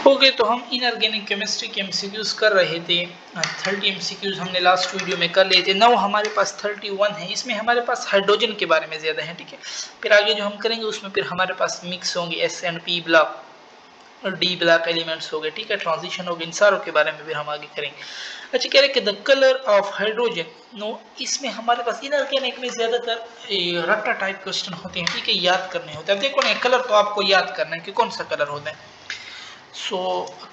हो गए। तो हम इनऑर्गेनिक केमिस्ट्री के एमसीक्यूज कर रहे थे। 30 एमसीक्यूज हमने लास्ट वीडियो में कर लिए थे। नाउ हमारे पास 31 है। इसमें हमारे पास हाइड्रोजन के बारे में ज्यादा है, ठीक है। फिर आगे जो हम करेंगे उसमें फिर हमारे पास मिक्स होंगे एस एंड पी ब्लॉक और डी ब्लॉक एलिमेंट्स हो गए, ठीक है। ट्रांजिशन हो गए, इन सारों के बारे में फिर हम आगे करेंगे। अच्छा, कह रहे कि the colour of hydrogen, no, इसमें हमारे पास इनऑर्गेनिक में ज्यादातर रट्टा टाइप क्वेश्चन होते हैं, ठीक है, याद करने होते हैं। अब देखो ना, कलर तो आपको याद करना है कि कौन सा कलर होता है। सो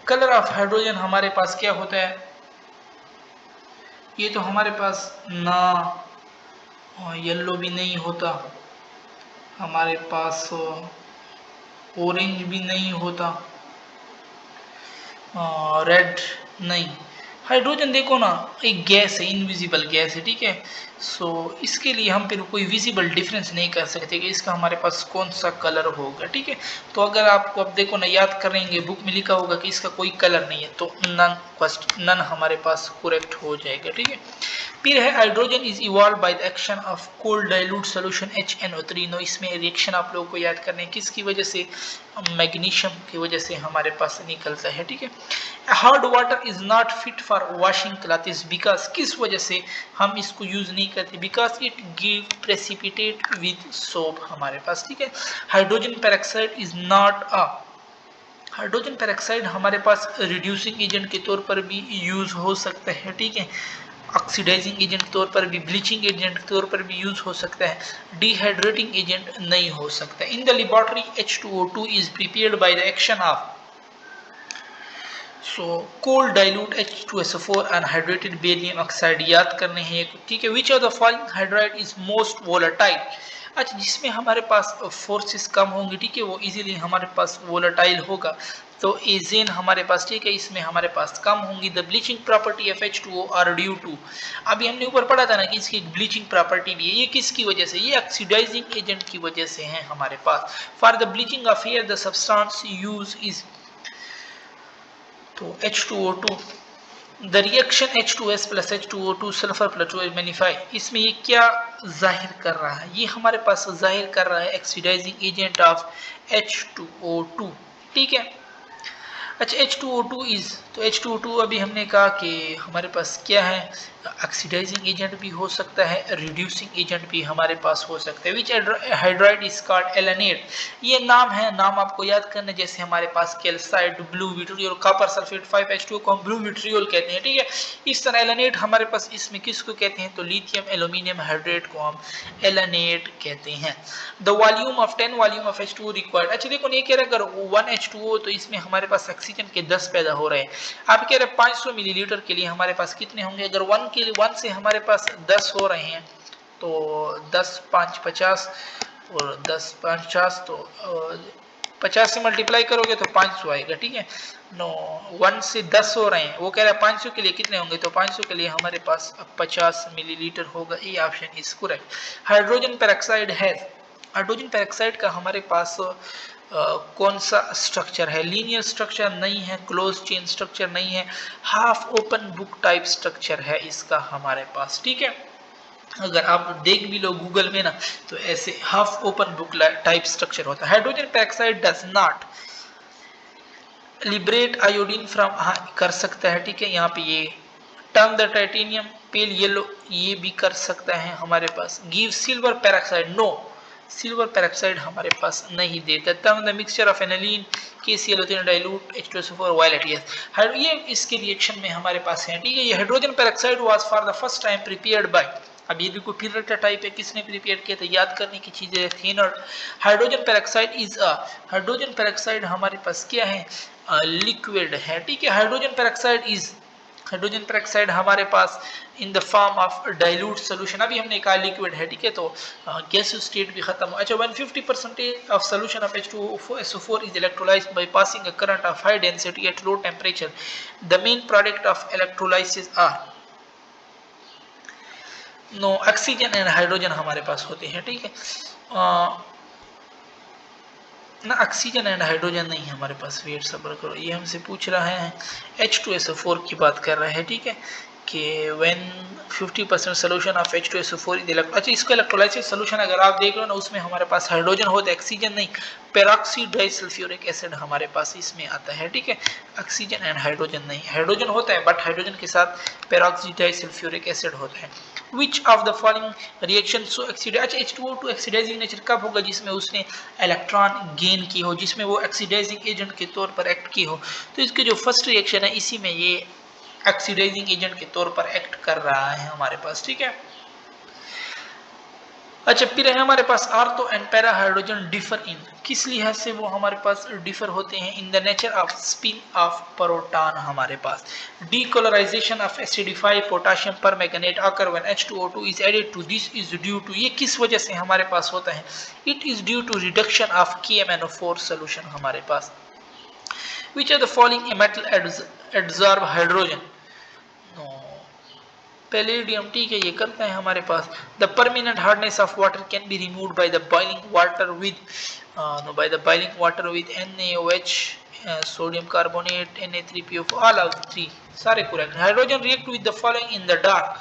कलर ऑफ हाइड्रोजन हमारे पास क्या होता है, ये तो हमारे पास ना येलो भी नहीं होता, हमारे पास ऑरेंज भी नहीं होता, रेड नहीं। हाइड्रोजन देखो ना, एक गैस है, इनविजिबल गैस है, ठीक है। सो इसके लिए हम फिर कोई विजिबल डिफरेंस नहीं कर सकते कि इसका हमारे पास कौन सा कलर होगा, ठीक है। तो अगर आपको अब देखो ना, याद करेंगे, बुक में लिखा होगा कि इसका कोई कलर नहीं है, तो नन हमारे पास करेक्ट हो जाएगा, ठीक है। फिर है hydrogen is evolve by the action of cold dilute solution HNO3। No, इसमें रिएक्शन आप लोगों को याद करने हैं, किसकी वजह से, मैग्नीशियम की वजह से हमारे पास निकलता है, ठीक है। Hard water is not fit for washing clothes, because, किस वजह से हम इसको यूज नहीं करते, because it give precipitate with soap हमारे पास, ठीक है। Hydrogen peroxide is not a, hydrogen peroxide हमारे पास रिड्यूसिंग एजेंट के तौर पर भी यूज हो सकता है, ठीक है। ऑक्सीडाइजिंग एजेंट के तौर पर भी, ब्लीचिंग एजेंट के तौर पर भी यूज हो सकता है। डिहाइड्रेटिंग एजेंट नहीं हो सकता। In the laboratory H2O2 is prepared by the action of, so cold dilute H2SO4 anhydrated barium oxide याद करने हैं, ठीक है। Which of the following hydride is most volatile. अच्छा, जिसमें हमारे पास फोर्सेस कम होंगी, ठीक है, वो इजीली हमारे पास वोलेटाइल होगा। तो एजेन हमारे पास, ठीक है, इसमें हमारे पास कम होंगी। The bleaching property of H2O are due to, अभी हमने ऊपर पढ़ा था ना कि इसकी ब्लीचिंग प्रॉपर्टी भी है, ये किसकी वजह से, ये ऑक्सीडाइजिंग एजेंट की वजह से है हमारे पास। For the bleaching of air the substance use is, तो H2O2, the reaction H2S plus H2O2 sulphur plus OH magnify, इसमें ये क्या जाहिर कर रहा है, ये हमारे पास जाहिर कर रहा है ऑक्सीडाइजिंग एजेंट ऑफ H2O2, ठीक है। अच्छा, H2O2 इज, तो H2O2 अभी हमने कहा कि हमारे पास क्या है, ऑक्सीडाइजिंग एजेंट भी हो सकता है, रिड्यूसिंग एजेंट भी हमारे पास हो सकता है। Which hydride is called alanate, ये नाम है, नाम आपको याद करना, जैसे हमारे पास calcite, blue vitriol, copper sulphate 5H2 को हम ब्लू विट्रियोल कहते हैं, ठीक है। इस तरह एलेनेट हमारे पास, इसमें किसको कहते हैं, तो लिथियम एल्यूमिनियम हाइड्रेट को हम एलेनेट कहते हैं। The volume of 10 volume of H2O required. अच्छा देखो, ये कह रहा है अगर 1 H2O, तो इसमें हमारे पास ऑक्सीजन के 10 पैदा हो रहे हैं। आप कह रहे हैं 500 मिलीलीटर के लिए हमारे पास कितने होंगे, अगर 1 के लिए 1 से हमारे पास 10 हो रहे हैं, तो 10 5 50 और 10 5 50, तो 50 से मल्टीप्लाई करोगे तो 500 आएगा, ठीक है। नो, 1 से 10 हो रहे हैं, वो कह रहा है 500 के लिए कितने होंगे, तो 500 के लिए हमारे पास 50 मिलीलीटर होगा। ये option is correct. Hydrogen peroxide है, हाइड्रोजन पेरोक्साइड का हमारे पास कौन सा स्ट्रक्चर है, लीनियर स्ट्रक्चर नहीं है, क्लोज चेन स्ट्रक्चर नहीं है, half open book type structure है इसका हमारे पास, ठीक है। अगर आप देख भी लो गूगल में ना, तो ऐसे half open book type structure होता है। Hydrogen peroxide does not liberate iodine from, हाँ कर सकता है, ठीक है। यहाँ पे ये turn the titanium pale yellow, ये भी कर सकता है हमारे पास। Give silver peroxide, no, silver peroxide हमारे पास नहीं देता। Turn the mixture of aniline KCl dilute H2SO4 violet, yes, ये इसके रिएक्शन में हमारे पास है, ठीक है। ये hydrogen peroxide was for the first time prepared by, अब ये देखो फिर टाइप है, किसने प्रिपेयर किया था, याद करने की चीजें थी ना। Hydrogen peroxide is a, hydrogen peroxide हमारे पास क्या है, लिक्विड है, ठीक है। Hydrogen peroxide is, hydrogen peroxide हमारे पास in the form of dilute solution, अभी हमने कहा लिक्विड है, ठीक है, तो गैस स्टेट भी खत्म हो। अच्छा, 150% of solution of H2SO4 is electrolysed by passing a current of high density at low temperature. The main product of electrolysis are, no, oxygen and hydrogen हमारे पास होते हैं, ठीक है ना। ऑक्सीजन एंड हाइड्रोजन नहीं है हमारे पास, वेट सब्र करो, ये हमसे पूछ रहा है H2SO4 की बात कर रहा है, ठीक है। कि when 50% solution of H2SO4 is electro, अच्छा इसका इलेक्ट्रोलाइसिस सोल्यूशन अगर आप देख लो ना, उसमें हमारे पास हाइड्रोजन होता है, ऑक्सीजन नहीं, पेरोक्सी डाइसल्फ्यूरिक एसिड हमारे पास इसमें आता है, ठीक है। ऑक्सीजन एंड हाइड्रोजन नहीं, हाइड्रोजन होता है बट हाइड्रोजन के साथ पेरोक्सी डाइसल्फ्यूरिक एसिड होता है। Which of the following reaction so oxidate, अच्छा H2O2 ऑक्सीडाइजिंग नेचर कब होगा, जिसमें उसने इलेक्ट्रॉन गेन की हो, जिसमें वो ऑक्सीडाइजिंग एजेंट के तौर पर एक्ट की हो। तो इसके जो फर्स्ट रिएक्शन है इसी में ये ऑक्सीडाइजिंग एजेंट के तौर पर एक्ट कर रहा है हमारे पास, ठीक है। अच्छा फिर है हमारे पास ortho and para hydrogen differ in, किस लिहाज से वो हमारे पास डिफर होते हैं, in the nature of spin of proton हमारे पास। Decolourisation of acidified potassium permanganate occur when H2O2 is added to this is due to, ये किस वजह से हमारे पास होता है, it is due to reduction of KMnO4 solution हमारे पास। Which are the following a metal adsorb hydrogen? No. Palladium, ठीक है, ये करता है हमारे पास। The permanent hardness of water can be removed by the boiling water with NaOH, sodium carbonate, Na3PO4, all of 3 सारे correct. Hydrogen react with the following in the dark.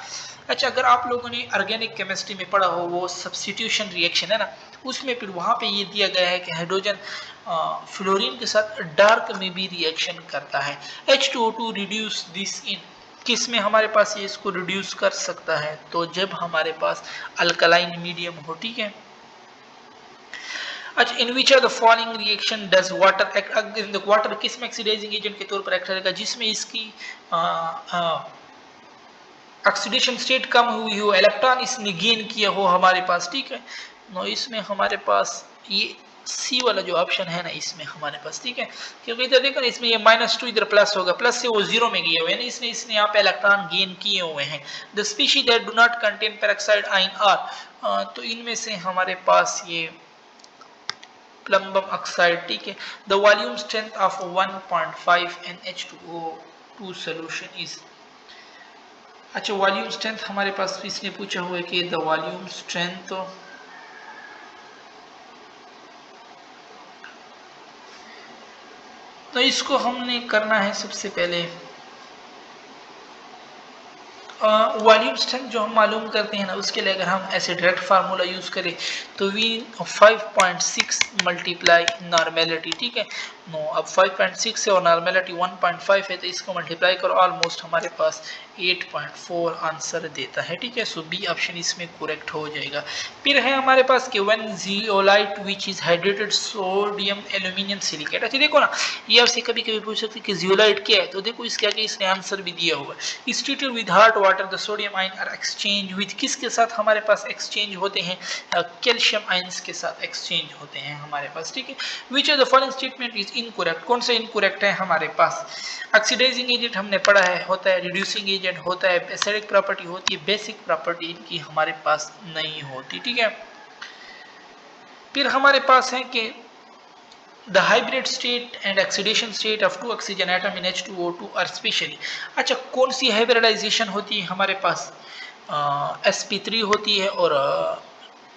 अच्छा अगर आप लोगों ने ऑर्गेनिक केमिस्ट्री में पढ़ा हो, वो सब्स्टिट्यूशन रिएक्शन है ना, उसमें फिर वहां पे ये दिया गया है कि हाइड्रोजन फ्लोरीन के साथ डार्क में भी रिएक्शन करता है। H2O2 रिड्यूस दिस इन, किस में हमारे पास ये इसको रिड्यूस कर सकता है, तो जब हमारे पास अल्कलाइन मीडियम हो, ठीक है। अच्छा in which are the following reaction does water act in the water, किस में ऑक्सीडाइजिंग एजेंट के तौर पर एक्ट करेगा, जिसमें इसकी ऑक्सीडेशन स्टेट कम हुई हो, इलेक्ट्रॉन इसने गेन किया हो हमारे पास, ठीक है। नो इसमें हमारे पास ये सी वाला जो ऑप्शन है ना, इसमें हमारे पास, ठीक है, क्योंकि इधर देखो ना, इसमें ये -2 इधर प्लस होगा, प्लस से वो जीरो में गए हुए हैं, इसने यहाँ पे इलेक्ट्रॉन गेन किए हुए हैं। The species that do not contain peroxide ion are, तो इनमें से हमारे पास ये प्लम्बम ऑक्साइड, ठीक है। The volume strength of 1.5 NH2O2 solution is, अच्छा वॉल्यूम स्ट्रेंथ हमारे पास इसने पूछा हुआ है कि द वॉल्यूम स्ट्रेंथ, तो इसको हमने करना है सबसे पहले वॉल्यूम स्ट्रेंथ जो हम मालूम करते हैं ना, उसके लिए अगर हम ऐसे डायरेक्ट फार्मूला यूज करें तो V 5.6 मल्टीप्लाई नॉर्मेलिटी, ठीक है। नो अब 5.6 है और नॉर्मेलिटी 1.5 है, तो इसको मल्टीप्लाई करो, ऑलमोस्ट हमारे पास 8.4 आंसर देता है, ठीक है। सो बी ऑप्शन इसमें करेक्ट हो जाएगा। फिर है हमारे पास कि when zeolite which is hydrated sodium aluminium silicate, अच्छा देखो ना, ये आपसे कभी कभी पूछ सकते हैं कि जियोलाइट क्या है, तो देखो इसके आगे इसने आंसर भी दिया हुआ है। Is treated with hot water the sodium ion are exchange with, किसके साथ हमारे पास एक्सचेंज होते हैं, कैल्शियम आयंस के साथ एक्सचेंज होते हैं हमारे पास, ठीक है। Which of the following statement is incorrect, कौन सा इनकरेक्ट है हमारे पास। ऑक्सीडाइजिंग एजेंट हमने पढ़ा है, होता है रिड्यूसिंग एजेंट होता है, एसिडिक प्रॉपर्टी होती है, बेसिक प्रॉपर्टी इनकी हमारे पास नहीं होती, ठीक है। फिर हमारे पास है कि the hybrid state and oxidation state of two oxygen atom in H2O2 are specially, अच्छा कौन सी हाइब्रिडाइजेशन होती है हमारे पास, sp3 होती है और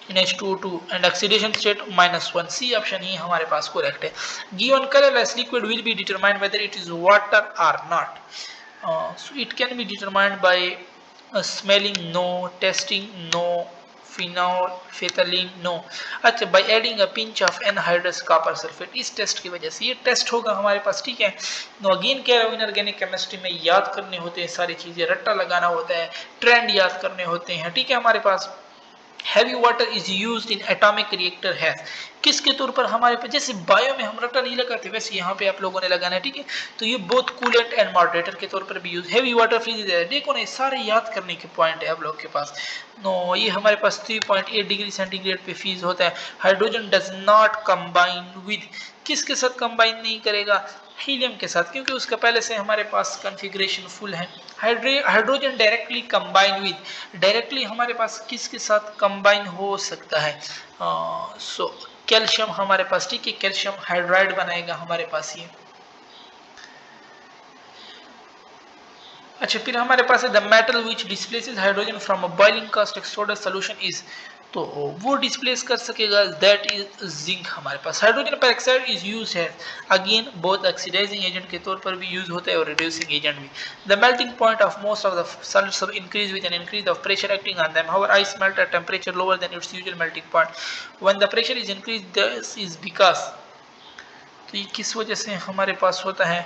in H2O2 and oxidation state -1, C option ही हमारे पास करेक्ट है। given colorless liquid will be determined whether it is water or not, so it can be determined by smelling no, tasting no, phenolphthalein no, अच्छा by adding a pinch of anhydrous copper sulphate, इस test की वजह से ये test होगा हमारे पास, ठीक है। नो अगेन कह रहा हूं इनऑर्गेनिक केमिस्ट्री में याद करने होते हैं सारी चीजें, रट्टा लगाना होता है, ट्रेंड याद करने होते हैं, ठीक है। हमारे पास heavy water is used in atomic reactor है, किसके तौर पर हमारे पास, जैसे बायो में हम रट्टा नहीं लगाते वैसे यहाँ पे आप लोगों ने लगाना है, ठीक है। तो ये बोथ कूलेंट एंड मॉडरेटर के तौर पर भी यूज, हैवी वाटर फ्रीज है, देखो ना सारे याद करने के पॉइंट है आप लोग के पास। नो ये हमारे पास 3.8 डिग्री सेंटीग्रेड पे फ्रीज होता है। Hydrogen does not combine with, किसके साथ कंबाइन नहीं करेगा, हीलियम के साथ, क्योंकि उसका पहले से हमारे पास कॉन्फ़िगरेशन फुल है। Hydrogen directly combine with, directly हमारे पास किसके साथ कंबाइन हो सकता है, सो कैल्शियम हमारे पास, ठीक है, कैल्शियम हाइड्राइड बनाएगा हमारे पास ये। अच्छा फिर हमारे पास है the metal which displaces hydrogen from a boiling caustic soda solution is, तो वो डिस्प्लेस कर सकेगा, दैट इज जिंक हमारे पास। हाइड्रोजन पेरोक्साइड इज यूज है अगेन बोथ ऑक्सीडाइजिंग एजेंट के तौर पर भी यूज होता है और रिड्यूसिंग एजेंट भी। The melting point of most of the solids increase with an increase of pressure acting on them, however ice melt eight temperature lower than it's usual melting point when the pressure is increase, this is because, तो ये किस वजह से हमारे पास होता है,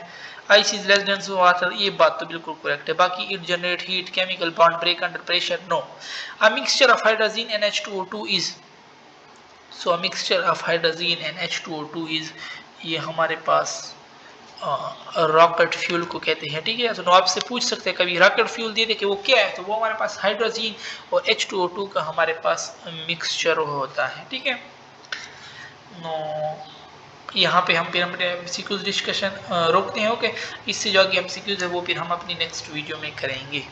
ice is less dense water, ये बात तो बिल्कुल करेक्ट है। बाकी it generate heat, chemical bond break under pressure, no. A mixture of hydrogen and H2O2 is, so a mixture of hydrogen and H2O2 is, ये हमारे पास रॉकेट फ्यूल को कहते हैं, ठीक है। तो आपसे पूछ सकते हैं कभी रॉकेट फ्यूल दे दे कि वो क्या है, तो वो हमारे पास हाइड्रोजन और H2O2 का हमारे पास मिक्सचर होता है, ठीक है। नो, यहाँ पे हम फिर अपने एमसीक्यूज डिस्कशन रोकते हैं, ओके। इससे जो आगे एमसीक्यूज है वो फिर हम अपनी नेक्स्ट वीडियो में करेंगे।